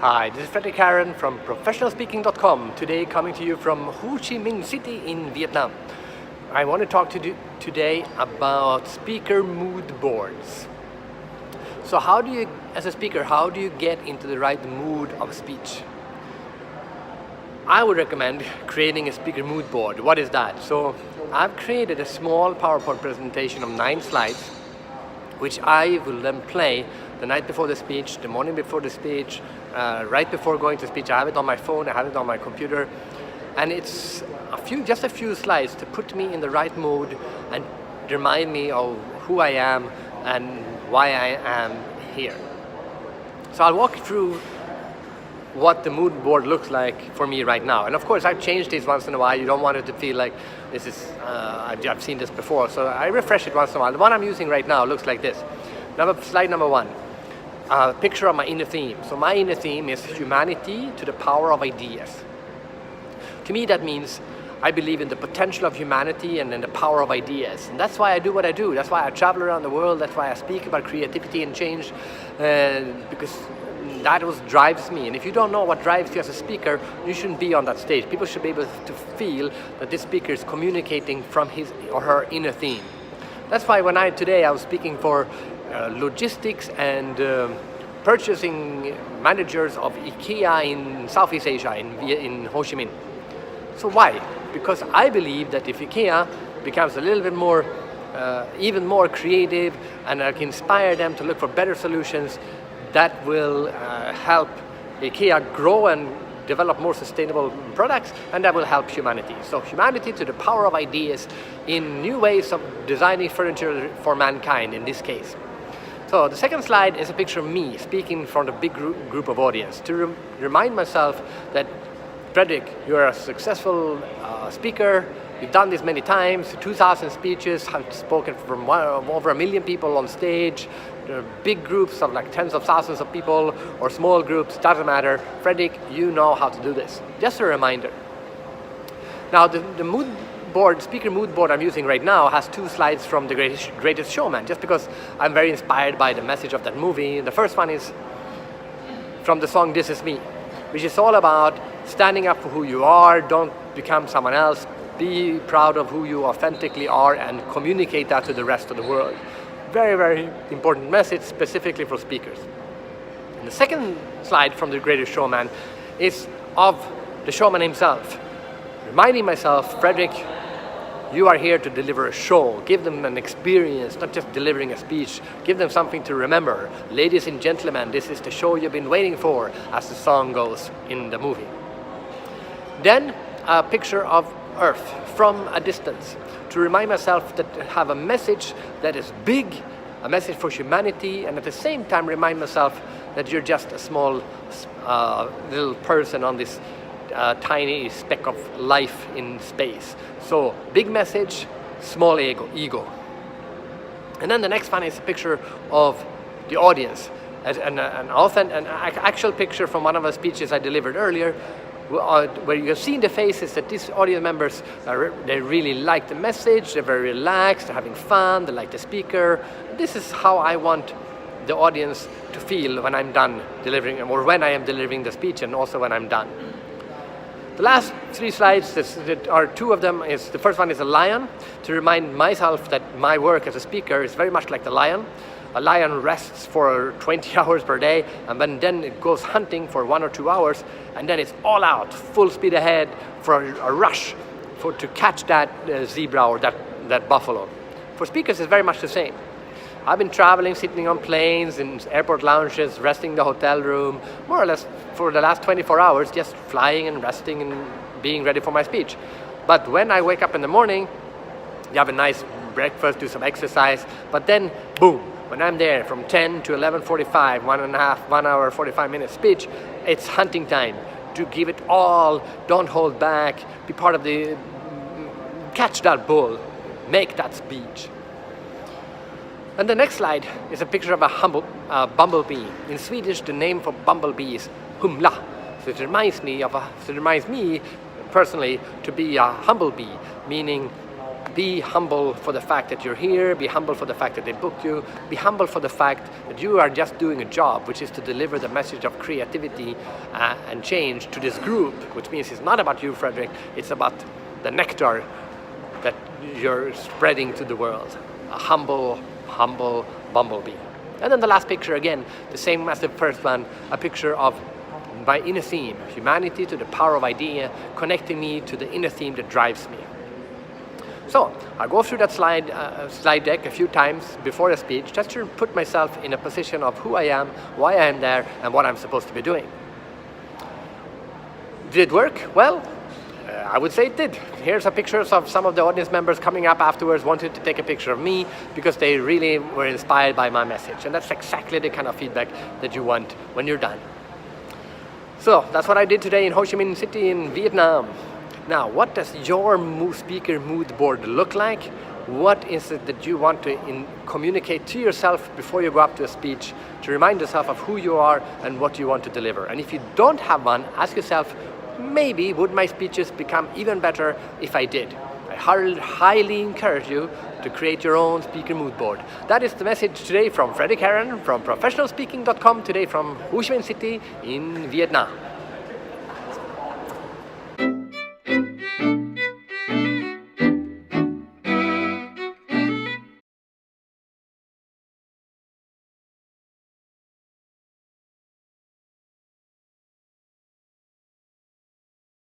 Hi, this is Fredrik Haren from professionalspeaking.com. Today coming to you from Ho Chi Minh City in Vietnam. I want to talk to you today about speaker mood boards. So how do you, as a speaker, how do you get into the right mood of speech? I would recommend creating a speaker mood board. What is that? So I've created a small PowerPoint presentation of 9 slides, which I will then play the night before the speech, the morning before the speech, right before going to speech. I have it on my phone, I have it on my computer, and it's just a few slides to put me in the right mood and remind me of who I am and why I am here. So I'll walk you through what the mood board looks like for me right now. And of course I've changed these once in a while. You don't want it to feel like this is, I've seen this before, so I refresh it once in a while. The one I'm using right now looks like this. Slide number 1. Picture of my inner theme. So my inner theme is humanity to the power of ideas. To me that means I believe in the potential of humanity and in the power of ideas. And that's why I do what I do. That's why I travel around the world. That's why I speak about creativity and change, because that drives me. And if you don't know what drives you as a speaker, you shouldn't be on that stage. People should be able to feel that this speaker is communicating from his or her inner theme. That's why today I was speaking for logistics and purchasing managers of IKEA in Southeast Asia, in Ho Chi Minh. So why? Because I believe that if IKEA becomes a little bit more, even more creative, and I can inspire them to look for better solutions, that will help IKEA grow and develop more sustainable products, and that will help humanity. So humanity to the power of ideas in new ways of designing furniture for mankind in this case. So the second slide is a picture of me speaking from a big group of audience to remind myself that, Fredrik, you're a successful speaker. You've done this many times, 2,000 speeches, have spoken from over 1 million people on stage. There are big groups of like tens of thousands of people or small groups, doesn't matter. Fredrik, you know how to do this. Just a reminder. Now the speaker mood board I'm using right now has 2 slides from The Greatest Showman, just because I'm very inspired by the message of that movie. The first one is from the song This Is Me, which is all about standing up for who you are, don't become someone else, be proud of who you authentically are and communicate that to the rest of the world. Very, very important message specifically for speakers. And the second slide from The Greatest Showman is of the showman himself, reminding myself, Fredrik, you are here to deliver a show. Give them an experience, not just delivering a speech. Give them something to remember. Ladies and gentlemen, this is the show you've been waiting for, as the song goes in the movie. Then a picture of Earth from a distance to remind myself that I have a message that is big, a message for humanity, and at the same time remind myself that you're just a small little person on this tiny speck of life in space. So big message, small ego. And then the next one is a picture of the audience, an actual picture from one of the speeches I delivered earlier, where you have seen the faces that these audience members, they really like the message, they're very relaxed, they're having fun, they like the speaker. This is how I want the audience to feel when I'm done delivering, or when I am delivering the speech, and also when I'm done. The last 3 slides, there are 2 of them. The first one is a lion, to remind myself that my work as a speaker is very much like the lion. A lion rests for 20 hours per day, and then it goes hunting for 1 or 2 hours, and then it's all out, full speed ahead for a rush to catch that zebra or that buffalo. For speakers, it's very much the same. I've been traveling, sitting on planes, in airport lounges, resting in the hotel room, more or less for the last 24 hours, just flying and resting and being ready for my speech. But when I wake up in the morning, you have a nice breakfast, do some exercise, but then, boom, when I'm there from 10 to 11:45, 1 hour, 45 minute speech, it's hunting time. To give it all, don't hold back, be part of catch that bull, make that speech. And the next slide is a picture of a bumblebee. In Swedish, the name for bumblebee is humla. So it reminds me personally to be a humble bee, meaning Be humble for the fact that you're here, be humble for the fact that they booked you, be humble for the fact that you are just doing a job, which is to deliver the message of creativity and change to this group, which means it's not about you, Fredrik, it's about the nectar that you're spreading to the world. A humble bumblebee. And then the last picture, again, the same as the first one, a picture of my inner theme, humanity to the power of idea, connecting me to the inner theme that drives me. So I go through that slide deck a few times before the speech, just to put myself in a position of who I am, why I am there, and what I'm supposed to be doing. Did it work? Well, I would say it did. Here's a pictures of some of the audience members coming up afterwards, wanted to take a picture of me because they really were inspired by my message. And that's exactly the kind of feedback that you want when you're done. So that's what I did today in Ho Chi Minh City in Vietnam. Now, what does your speaker mood board look like? What is it that you want to communicate to yourself before you go up to a speech to remind yourself of who you are and what you want to deliver? And if you don't have one, ask yourself, maybe would my speeches become even better if I did? I highly encourage you to create your own speaker mood board. That is the message today from Fredrik Haren from professionalspeaking.com, today from Ho Chi Minh City in Vietnam.